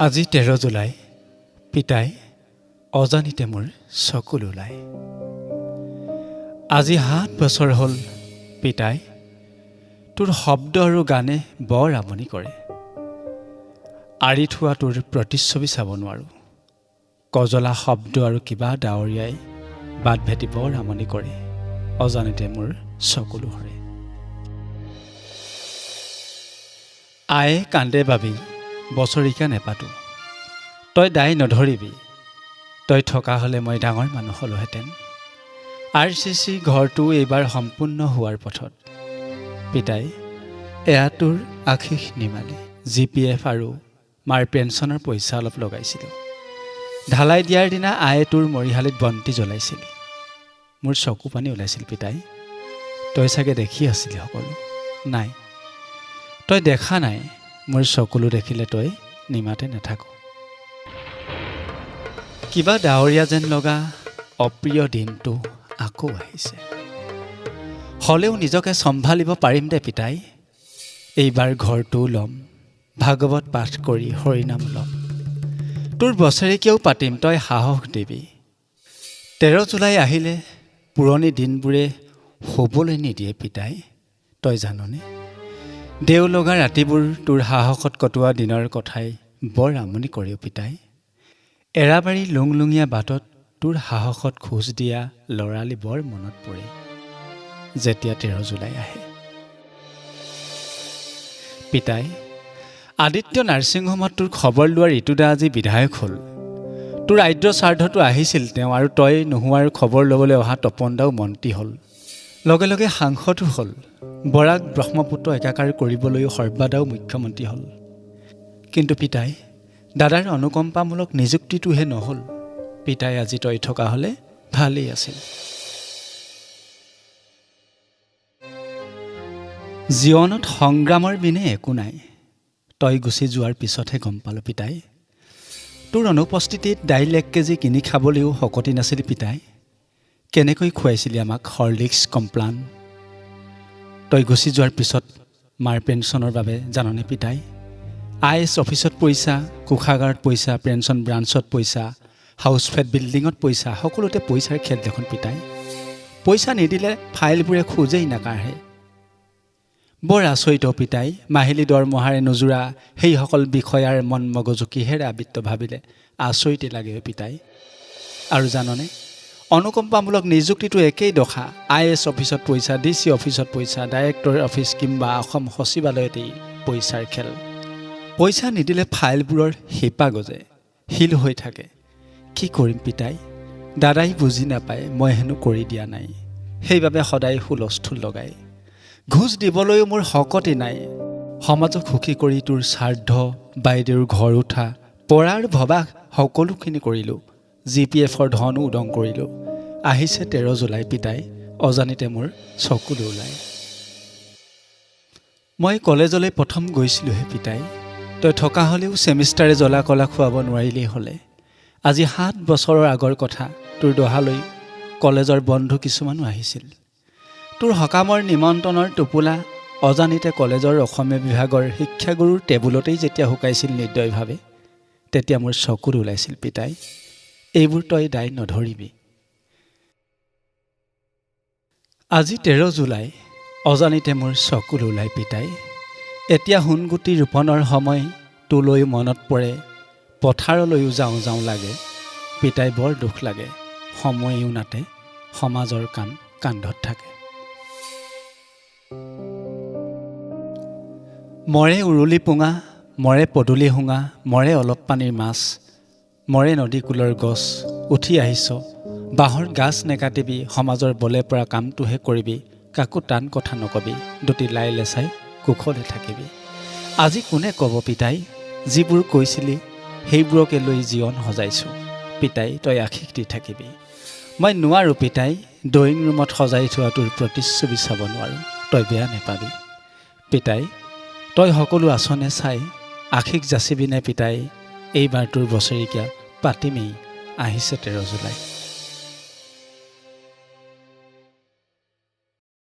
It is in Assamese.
আজি 13 জুলাই পিতাই অজানিতে মোৰ চকুল ওলাই। আজি 7 বছৰ হ'ল পিতাই তোৰ শব্দ আৰু গানে বৰ আমনি কৰে। আৰি থোৱা তোৰ প্ৰতিচ্ছবি চাব নোৱাৰোঁ। কজলা শব্দ আৰু কিবা ডাৱৰীয়াই বাট ভেটি বৰ আমনি কৰে। অজানিতে মোৰ চকুলো হৰে। আয়ে কান্দে বাবি বছৰিকা নেপাতো। তই দাই নধৰিবি। তই থকা হ'লে মই ডাঙৰ মানুহ হ'লোহেঁতেন। RCC ঘৰটো এইবাৰ সম্পূৰ্ণ হোৱাৰ পথত। পিতাই এয়া তোৰ আশীষ নিমালি। GPF আৰু মাৰ পেঞ্চনৰ পইচা অলপ লগাইছিলোঁ। ঢালাই দিয়াৰ দিনা আয়ে তোৰ মৰিশালিত বন্তি জ্বলাইছিল। মোৰ চকু পানী ওলাইছিল পিতাই। তই চাগে দেখি আছিলি সকলো। নাই, তই দেখা নাই। মোৰ চকুলো দেখিলে তই নিমাতে নাথাকো। কিবা ডাৱৰীয়া যেন লগা অপ্ৰিয় দিনটো আকৌ আহিছে। হ'লেও নিজকে চম্ভালিব পাৰিম দে পিতাই। এইবাৰ ঘৰটোও ল'ম, ভাগৱত পাঠ কৰি হৰিনাম ল'ম। তোৰ বছৰেকীয়াও পাতিম, তই সাহস দিবি। 13 জুলাই আহিলে পুৰণি দিনবোৰে শুবলৈ নিদিয়ে পিতাই। তই জাননে, দেও লগা ৰাতিবোৰ তোৰ সাহসত কটোৱা দিনৰ কথাই বৰ আমনি কৰেও পিতাই। এৰাবাৰী লুংলুঙীয়া বাটত তোৰ সাহসত খোজ দিয়া ল'ৰালি বৰ মনত পৰে যেতিয়া 13 জুলাই আহে। পিতাই আদিত্য নাৰ্ছিং হোমত তোৰ খবৰ লোৱাৰ ঋতুদা আজি বিধায়ক হ'ল। তোৰ আদ্য শ্ৰাদ্ধটো আহিছিল তেওঁ, আৰু তই নোহোৱাৰ খবৰ ল'বলৈ অহা তপনদাও মন্ত্ৰী হ'ল। লগে লগে সাংসদো হ'ল। বৰাক ব্ৰহ্মপুত্ৰ একাকাৰ কৰিবলৈও সৰ্বাদাও মুখ্যমন্ত্ৰী হ'ল। কিন্তু পিতাই দাদাৰ অনুকম্পামূলক নিযুক্তিটোহে নহ'ল। পিতাই আজি তই থকা হ'লে ভালেই আছিল। জীৱনত সংগ্ৰামৰ বিনে একো নাই। তই গুচি যোৱাৰ পিছতহে গম পালোঁ পিতাই। তোৰ অনুপস্থিতিত দাইল 1 কেজি কিনি খাবলৈও শকতি নাছিল পিতাই। কেনেকৈ খুৱাইছিলি আমাক হৰলিক্স কমপ্লান। তই গুচি যোৱাৰ পিছত মাৰ পেঞ্চনৰ বাবে জাননে পিতাই, IS অফিচত পইচা, কোষাগাৰত পইচা, পেঞ্চন ব্ৰাঞ্চত পইচা, হাউচ ফ্লেট বিল্ডিঙত পইচা, সকলোতে পইচাৰ খেল দেখোন পিতাই। পইচা নিদিলে ফাইলবোৰে খোজেই নাকাঢ়ে। বৰ আচৰিত পিতাই, মাহিলী দৰমহাৰে নোজোৰা সেইসকল বিষয়াৰ মন মগজু কিহেৰে আবৃত্ত ভাবিলে আচৰিতে লাগে পিতাই। আৰু জাননে, অনুকম্পামূলক নিযুক্তিটো একেই দশা। IS অফিচত পইচা, DC অফিচত পইচা, ডাইৰেক্টৰ অফিচ কিংবা অসম সচিবালয়তেই পইচাৰ খেল। পইচা নিদিলে ফাইলবোৰৰ শিপা গজে, শিল হৈ থাকে। কি কৰিম পিতাই, দাদাই বুজি নাপায় মই হেনো কৰি দিয়া নাই। সেইবাবে সদায় হুলস্থুল লগায়। ঘোচ দিবলৈও মোৰ শকতি নাই। সমাজক সুখী কৰি তোৰ শ্ৰাদ্ধ, বাইদেউৰ ঘৰ উঠা, পৰাৰ ভবা সকলোখিনি কৰিলোঁ। GPFৰ ধনো উদং কৰিলোঁ। আহিছে 13 জুলাই পিতাই, অজানিতে মোৰ চকুলো ওলাই। মই কলেজলৈ প্ৰথম গৈছিলোঁহে পিতাই। তই থকা হ'লেও ছেমিষ্টাৰে জ্বলা কলা খুৱাব নোৱাৰিলেই হ'লে। আজি 7 বছৰৰ আগৰ কথা। তোৰ দহালৈ কলেজৰ বন্ধু কিছুমানো আহিছিল। তোৰ সকামৰ নিমন্ত্ৰণৰ টোপোলা অজানিতে কলেজৰ অসমীয়া বিভাগৰ শিক্ষাগুৰুৰ টেবুলতেই যেতিয়া শুকাইছিল নিৰ্দয়ভাৱে, তেতিয়া মোৰ চকুত ওলাইছিল পিতাই। এইবোৰ তই দাই নধৰিবি। আজি 13 জুলাই অজানিতে মোৰ চকুল ওলাই পিতাই। এতিয়া সোণগুটি ৰোপণৰ সময়, তোলৈ মনত পৰে, পথাৰলৈও যাওঁ যাওঁ লাগে। পিতাই বৰ দুখ লাগে, সময়ো নাতে, সমাজৰ কাম কান্ধত থাকে। মৰে উৰুলি পোঙা, মৰে পদূলি শুঙা, মৰে অলপ পানীৰ মাছ, মৰে নদীকূলৰ গছ, উঠি আহিছ বাঁহৰ গাছ নেকাটিবি, সমাজৰ বলে পৰা কামটোহে কৰিবি, কাকো টান কথা নকবি, দুটি লাই লেচাই কুশলে থাকিবি। আজি কোনে ক'ব পিতাই, যিবোৰ কৈছিলি সেইবোৰকে লৈ জীৱন সজাইছোঁ। পিতাই তই আশীষ দি থাকিবি। মই নোৱাৰোঁ পিতাই, ড্ৰয়িং ৰুমত সজাই থোৱা তোৰ প্ৰতিচ্ছবি চাব নোৱাৰোঁ, তই বেয়া নেপাবি। পিতাই তই সকলো আঁচনে চাই আশীষ যাচিবিনে পিতাই, এইবাৰ তোৰ বছৰেকীয়া পাতিমেই, আহিছে 13 জুলাই।